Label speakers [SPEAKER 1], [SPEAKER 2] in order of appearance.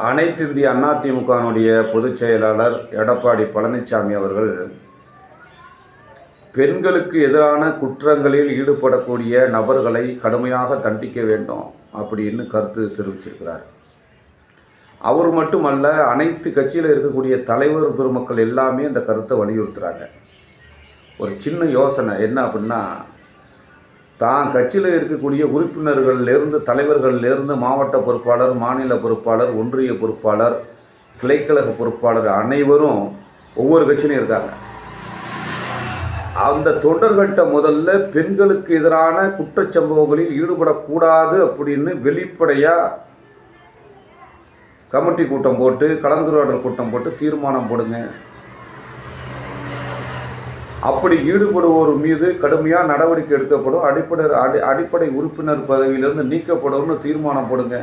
[SPEAKER 1] அனைத்து இந்திய அண்ணா திமுகவினுடைய பொதுச் செயலாளர் எடப்பாடி பழனிசாமி அவர்கள் பெண்களுக்கு எதிரான குற்றங்களில் ஈடுபடக்கூடிய நபர்களை கடுமையாக தண்டிக்க வேண்டும் அப்படின்னு கருத்து தெரிவிச்சிருக்கிறார். அவர் மட்டுமல்ல, அனைத்து கட்சியில் இருக்கக்கூடிய தலைவர் பெருமக்கள் எல்லாமே இந்த கருத்தை வலியுறுத்துகிறாங்க. ஒரு சின்ன யோசனை என்ன அப்படின்னா, தான் கட்சியில் இருக்கக்கூடிய உறுப்பினர்கள்லேருந்து, தலைவர்கள்லேருந்து, மாவட்ட பொறுப்பாளர், மாநில பொறுப்பாளர், ஒன்றிய பொறுப்பாளர், கிளைக்கழக பொறுப்பாளர் அனைவரும் ஒவ்வொரு கட்சியிலும் இருக்காங்க. அந்த தொண்டர்கள்ட்ட முதல்ல பெண்களுக்கு எதிரான குற்றச்சம்பவங்களில் ஈடுபடக்கூடாது அப்படின்னு வெளிப்படையாக கமிட்டி கூட்டம் போட்டு, கலந்துரையாடல் கூட்டம் போட்டு தீர்மானம் போடுங்க. அப்படி ஈடுபடுவோர் மீது கடுமையாக நடவடிக்கை எடுக்கப்படும், அடிப்படை உறுப்பினர் பதவியிலிருந்து நீக்கப்படும்னு தீர்மானம் போடுங்க.